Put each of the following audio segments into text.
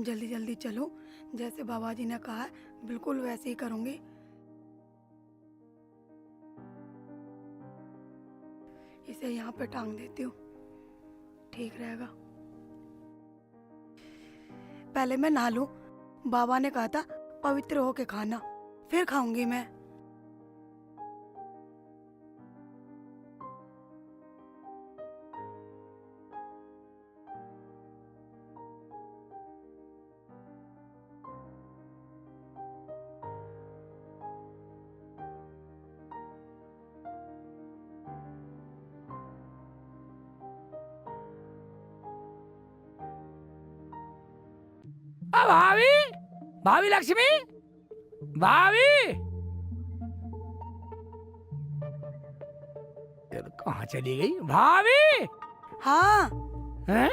जल्दी जल्दी चलो, जैसे बाबा जी ने कहा है बिल्कुल वैसे ही करूँगी। इसे यहाँ पे टांग देती हूँ, ठीक रहेगा। पहले मैं नहा लूं। बाबा ने कहा था पवित्र होके खाना, फिर खाऊंगी मैं। भाभी, भाभी लक्ष्मी, भाभी। यार कहाँ चली गई भाभी? हाँ। हैं?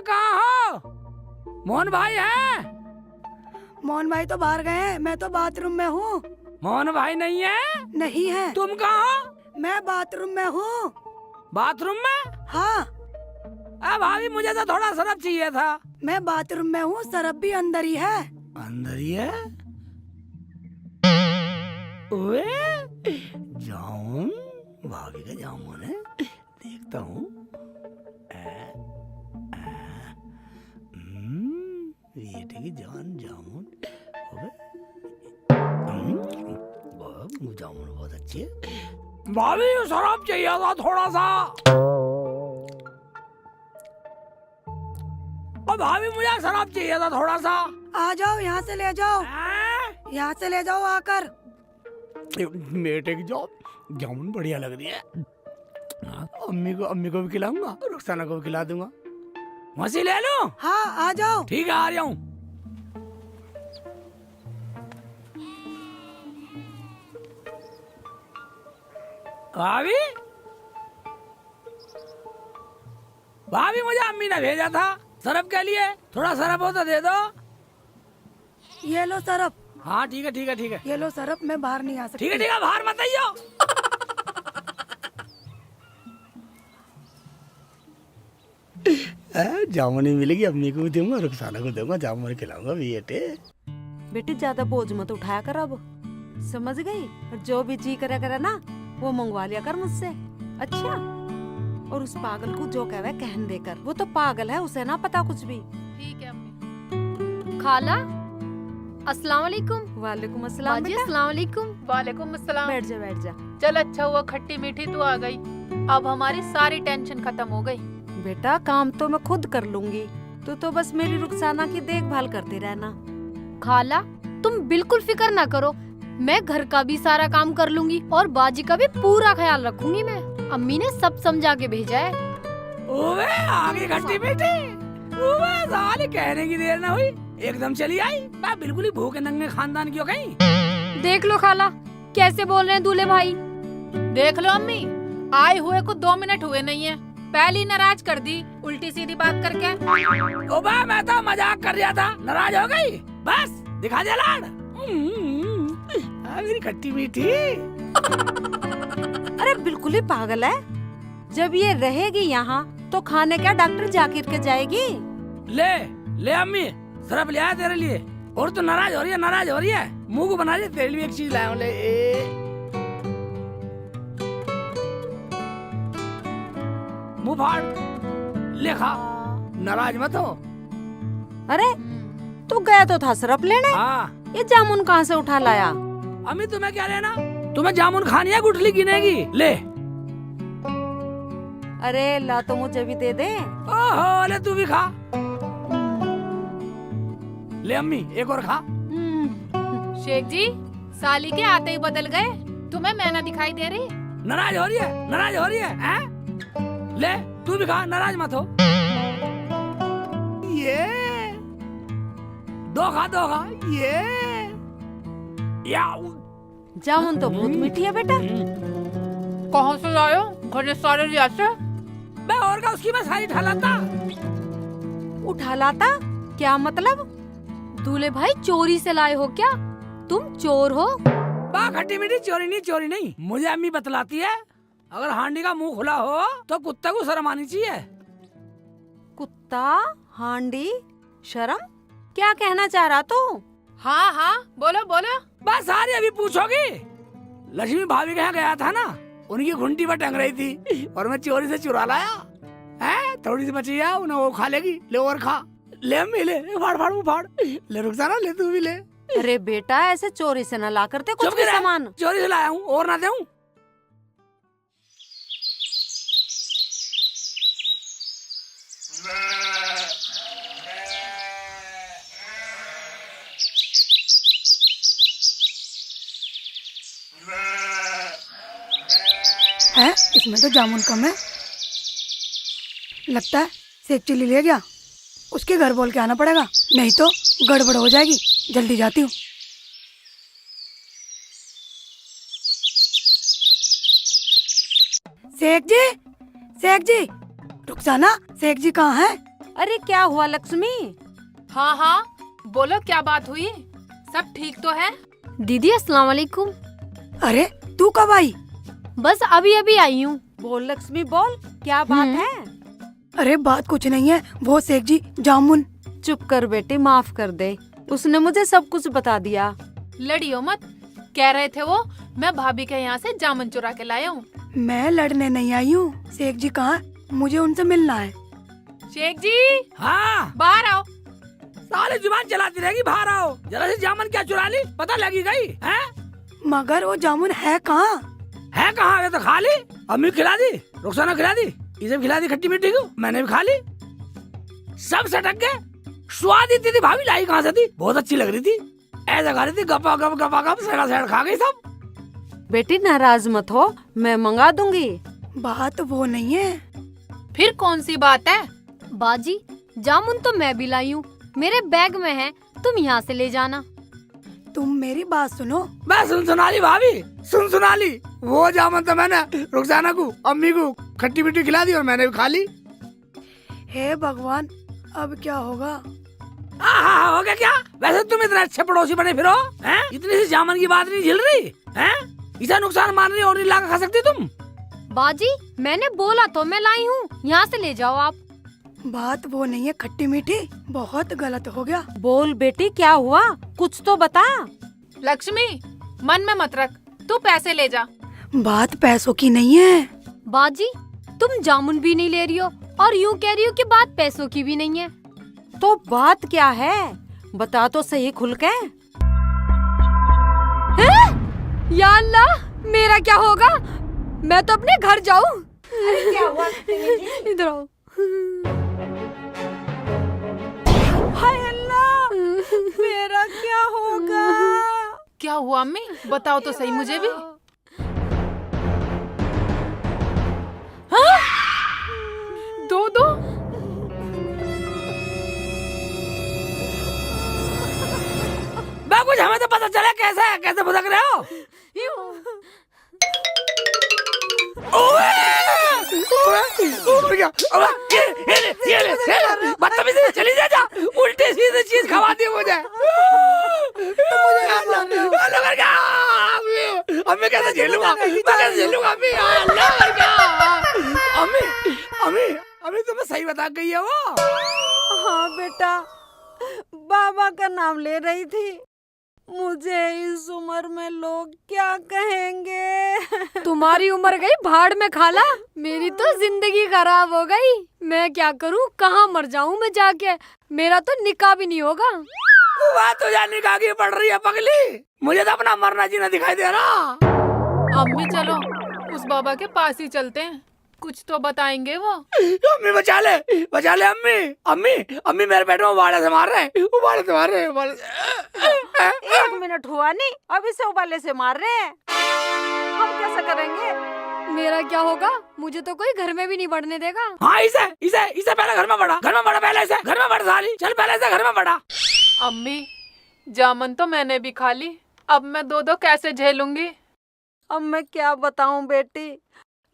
कहाँ हो? मोहन भाई हैं? मोहन भाई तो बाहर गए हैं, मैं तो बाथरूम में हूँ। मोहन भाई नहीं है? नहीं है। तुम कहाँ हो? मैं बाथरूम में हूँ। बाथरूम में? हाँ। भाभी मुझे तो थोड़ा सरफ चाहिए था। मैं बाथरूम में हूँ, सरफ भी अंदर ही है। अंदर ही है? ओए, जामुन, भाभी का जामुन है, देखता हूँ। बेटे की जान जामुन, जामुन बहुत अच्छी है। भाभी शराब चाहिए था थोड़ा सा। भाभी मुझे शराब चाहिए था थोड़ा सा। आ जाओ, यहाँ से ले जाओ, यहाँ से ले जाओ आकर। बेटे की जामुन बढ़िया लग रही है। अम्मी को भी खिलाऊंगा, रुखसाना को भी खिला दूंगा। मसी ले लो। हाँ आ जाओ। ठीक है, आ रहा हूँ। भाभी, भाभी मुझे अम्मी ने भेजा था सरफ के लिए, थोड़ा सरफ हो तो दे दो। ये लो सरफ। हाँ ठीक है ठीक है ठीक है। ये लो सरफ, मैं बाहर नहीं आ सकती। ठीक है बाहर मत आइयो। जामुन ही मिलेगी, अम्मी को भी दूंगा, रुखसाना को दूंगा, जामुन खिलाऊंगा बेटे। बेटी ज्यादा बोझ मत उठाया कर, अब समझ गई? और जो भी जी करे करे ना वो मंगवा लिया कर मुझसे, अच्छा? और उस पागल को जो कहे कहन देकर, वो तो पागल है, उसे ना पता कुछ भी। ठीक है अम्मी। खाला, अस्सलाम वालेकुम। वालेकुम अस्सलाम बाजी, बेटा। अस्सलाम वालेकुम। वालेकुम अस्सलाम। बैठ जा बैठ जा। चल अच्छा हुआ खट्टी मीठी तू आ गई, अब हमारी सारी टेंशन खत्म हो गई। बेटा काम तो मैं खुद कर लूंगी, तू तो बस मेरी रुखसाना की देखभाल करती रहना। खाला तुम बिल्कुल फिक्र ना करो, मैं घर का भी सारा काम कर लूंगी और बाजी का भी पूरा ख्याल रखूंगी मैं। अम्मी ने सब समझा के भेजा है। ओए आगे खट्टी मीठी, ओए साले कहने की देर ना हुई, एकदम चली आई। मैं बिल्कुल ही भूखे नंगे खानदान की हो गई। देख लो खाला कैसे बोल रहे हैं दूल्हे भाई। देख लो अम्मी, आए हुए को 2 मिनट हुए नहीं है, पहली नाराज कर दी उल्टी सीधी बात करके। ओबा मैं तो मजाक कर रहा था, नाराज हो गई, बस दिखा दे लाड। मेरी खट्टी मीठी। अरे बिल्कुल ही पागल है, जब ये रहेगी यहाँ तो खाने क्या डॉक्टर जाकिर के जाएगी। ले ले अम्मी, सरफ ले आया तेरे लिए। और तो नाराज हो रही है, नाराज हो रही है, मुंह को बना रही है, तेरे लिए एक चीज लाया हूं, ले। मुंह फाड़, ले खा, नाराज मत हो। अरे तू गया तो था सरफ लेने, हाँ ये जामुन कहाँ से उठा लाया? अम्मी तुम्हें क्या लेना, तुम्हें जामुन खानी है गुठली गिनेगी, ले। अरे ला तो मुझे भी दे दे। ओहो ले तू भी खा, ले अम्मी एक और खा। शेख जी साली के आते ही बदल गए, तुम्हें मैं ना दिखाई दे रही? नाराज हो रही है, नाराज हो रही है, हैं? ले तू भी खा, नाराज मत हो। ये दो खा ये। जामुन तो बहुत मीठी है बेटा। कहाँ से लायो? घर सारे रियाज से। मैं और का उसकी मैं सारी ढलाता। उठा लाता क्या मतलब? दूल्हे भाई चोरी से लाए हो क्या? तुम चोर हो? बा खट्टी मीठी, चोरी नहीं, मुझे अम्मी बतलाती है, अगर हांडी का मुंह खुला हो तो कुत्ते को शर्म आनी चाहिए। कुत्ता, हांडी, शर्म, क्या कहना चाह रहा तू? हाँ हाँ बोलो बोलो। बस सारी अभी पूछोगी। लक्ष्मी भाभी के यहाँ गया था ना, उनकी घुंटी पर टंग रही थी और मैं चोरी से चुरा लाया है। थोड़ी सी बची है, उन्हें वो खा लेगी। ले और खा, ले अम्मी ले, फाड़ फाड़ वो फाड़, ले रुखसाना ले तू भी ले। अरे बेटा ऐसे चोरी से न ला करते कुछ चुप भी रह, सामान। चोरी से लाया हूँ और ना दूं। है इसमें तो जामुन कम है। लगता है सेब चिल्ली ले गया। उसके घर बोल के आना पड़ेगा, नहीं तो गड़बड़ हो जाएगी। जल्दी जाती हूँ। शेख जी, शेख जी, रुखसाना, शेख जी कहाँ है? अरे क्या हुआ लक्ष्मी? हाँ हाँ बोलो, क्या बात हुई? सब ठीक तो है? दीदी अस्सलाम वालेकुम। अरे तू कब आई? बस अभी अभी आई हूँ। बोल लक्ष्मी बोल, क्या बात है? अरे बात कुछ नहीं है, वो शेख जी जामुन। चुप कर बेटी, माफ कर दे, उसने मुझे सब कुछ बता दिया। लड़ियो मत, कह रहे थे वो मैं भाभी के यहाँ से जामुन चुरा के लाया हूँ। मैं लड़ने नहीं आई हूँ। शेख जी कहाँ है? मुझे उनसे मिलना है। शेख जी हाँ, बाहर आओ। साले जुबान चलाती रहेगी, बाहर आओ। जरा से जामुन क्या चुरा ली, पता लगी गई है? मगर वो जामुन है कहाँ? है कहाँ? ये तो खा ली, अम्मी खिला दी, रुखसाना खिला दी, इसे खिला दी खट्टी मीठी को, मैंने भी खा ली। सब सटक गए। स्वाद इतनी थी, भाभी लाई कहाँ से थी? बहुत अच्छी लग रही थी, ऐसा खा रही थी, गपा गप सड़ा सड़ा खा गई सब। बेटी नाराज मत हो, मैं मंगा दूंगी। बात वो नहीं है। फिर कौन सी बात है? बाजी जामुन तो मैं भी लाई हूँ, मेरे बैग में है, तुम यहाँ से ले जाना। तुम मेरी बात सुनो। मैं सुना ली भाभी, सुना ली। वो जामुन तो मैंने रुखसाना को, अम्मी को खट्टी मीठी खिला दी और मैंने भी खा ली। हे भगवान, अब क्या होगा? हो गया क्या? वैसे तुम इतने अच्छे पड़ोसी बने फिरो हैं? इतनी सी जामुन की बात नहीं झेल रही हैं? इसे नुकसान मान रही और नहीं ला खा सकती तुम? बाजी मैंने बोला तो मैं लाई हूँ, यहाँ से ले जाओ आप। बात वो नहीं है खट्टी मीठी, बहुत गलत हो गया। बोल बेटी क्या हुआ, कुछ तो बता। लक्ष्मी मन में मत रख, तू पैसे ले जा। बात पैसों की नहीं है। बाजी तुम जामुन भी नहीं ले रही हो और यूँ कह रही हो कि बात पैसों की भी नहीं है। तो बात क्या है, बता तो सही खुल के। या अल्लाह, मेरा क्या होगा? मैं तो अपने घर जाऊँ। क्या हुआ? इधर आओ। हाय अल्लाह, मेरा क्या होगा? क्या हुआ अम्मी, बताओ तो सही मुझे भी। हाँ? दो कुछ हमें तो पता चला कैसे भुदक रहे हो? बदतमीजी से चली जा, उल्टी सीधी चीज खवा दी मुझे। अम्मी कैसे झेलूंगा, मैं कैसे झेलूंगा अम्मी? अम्मी तुम्हें सही बता गई है वो। हाँ बेटा, बाबा का नाम ले रही थी। मुझे इस उम्र में लोग क्या कहेंगे? तुम्हारी उम्र गई भाड़ में खाला, मेरी तो जिंदगी खराब हो गई। मैं क्या करूं, कहाँ मर जाऊं मैं जाके? मेरा तो निकाह भी नहीं होगा। बात तो जान निकाह की पड़ रही है पगली, मुझे तो अपना मरना जीना दिखाई दे रहा। अम्मी चलो उस बाबा के पास ही चलते हैं, कुछ तो बताएंगे वो। अम्मी बचा ले अम्मी मेरे पेट में उबाले से मार रहे हैं, उबाले से मार रहे हैं, उबाले से। 1 मिनट हुआ नहीं, अब इसे उबाले से मार रहे हैं। हम कैसे करेंगे? मेरा क्या होगा? मुझे तो कोई घर में भी नहीं बढ़ने देगा। हाँ इसे पहले घर में बढ़ा पहले इसे घर में बढ़ साली, चल पहले इसे घर में बढ़ा। अम्मी जामुन तो मैंने भी खा ली, अब मैं दो कैसे झेलूंगी? अब मैं क्या बताऊं बेटी,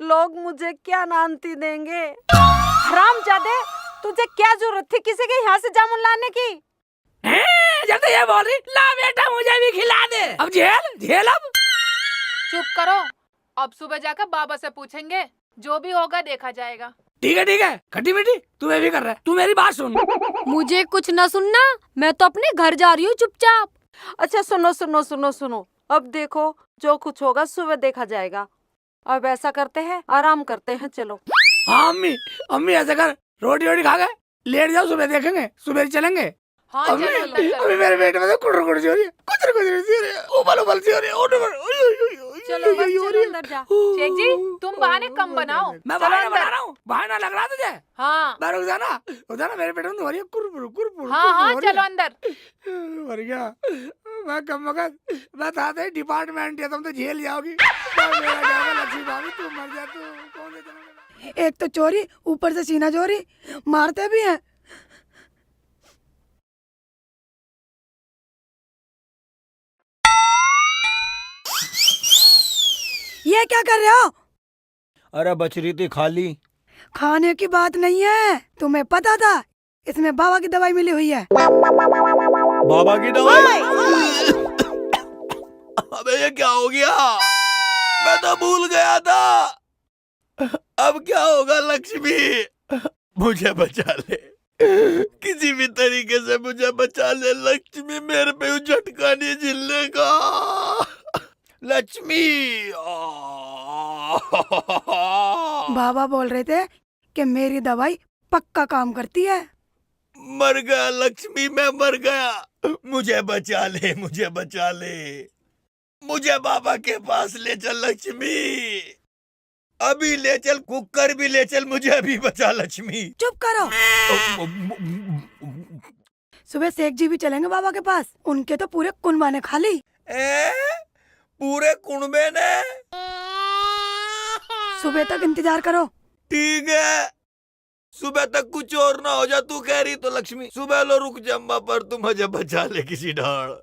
लोग मुझे क्या नानती देंगे। हरामजादे, तुझे क्या जरूरत थी किसी के यहाँ से जामुन लाने की? जब तो ये बोल रही ला बेटा मुझे भी खिला दे, अब झेल अब। चुप करो, अब सुबह जाकर बाबा से पूछेंगे, जो भी होगा देखा जाएगा। ठीक है खट्टी मीठी तू भी कर रहा है। तू मेरी बात सुन। मुझे कुछ न सुनना, मैं तो अपने घर जा रही हूँ चुपचाप। अच्छा सुनो सुनो सुनो सुनो, अब देखो जो कुछ होगा सुबह देखा जाएगा। अब ऐसा करते हैं, आराम करते हैं, चलो। हाँ अम्मी, अम्मी ऐसा कर, रोटी वोटी खा गए लेट जाओ, सुबह देखेंगे, सुबह चलेंगे। हाँ अम्मी चलो अंदर चलो। अम्मी मेरे पेट में तो कुड़ कुड़ सी हो रही है, कुचर कुचर सी हो रही है, उबल उबल सी हो रही है, चलो बस चलो अंदर जा। शेख जी तुम बहाने कम बनाओ। मैं चलो बहाना अंदर। बना रहा हूँ, बहाना लग रहा तुझे? हाँ मैं रुक जाना मेरे पेट में तो हो रही है कुरपुर कुरपुर। हाँ हाँ चलो अंदर। मर गया मैं, कम वक्त मैं था ही डिपार्टमेंट है, तुम तो झेल जाओगी। मेरा क्या होगा, लक्ष्मी भाभी तू मर जा, तू कौन से जन्म एक तो चोरी, ऊपर से सीना चोरी, मारते भी हैं। ये क्या कर रहे हो? अरे बच रही थी खाली। खाने की बात नहीं है, तुम्हें पता था इसमें बाबा की दवाई मिली हुई है। बाबा की दवाई? अबे ये क्या हो गया, मैं तो भूल गया था। अब क्या होगा लक्ष्मी, मुझे बचा ले, किसी भी तरीके से मुझे बचा ले लक्ष्मी, मेरे पे झटका नहीं झेलने का लक्ष्मी। बाबा बोल रहे थे कि मेरी दवाई पक्का काम करती है। मर गया लक्ष्मी, मैं मर गया, मुझे बचा ले, मुझे बचा ले, मुझे बाबा के पास ले चल लक्ष्मी, अभी ले चल, कुकर भी ले चल, मुझे अभी बचा लक्ष्मी। चुप करो, सुबह शेख जी भी चलेंगे बाबा के पास, उनके तो पूरे कुनबा ने खा ली। पूरे कुनबे ने? सुबह तक इंतजार करो। ठीक है, सुबह तक कुछ और ना हो जा, तू कह रही तो लक्ष्मी, सुबह लो रुक जम्मा पर तू मुझे बचा ले किसी ढाल।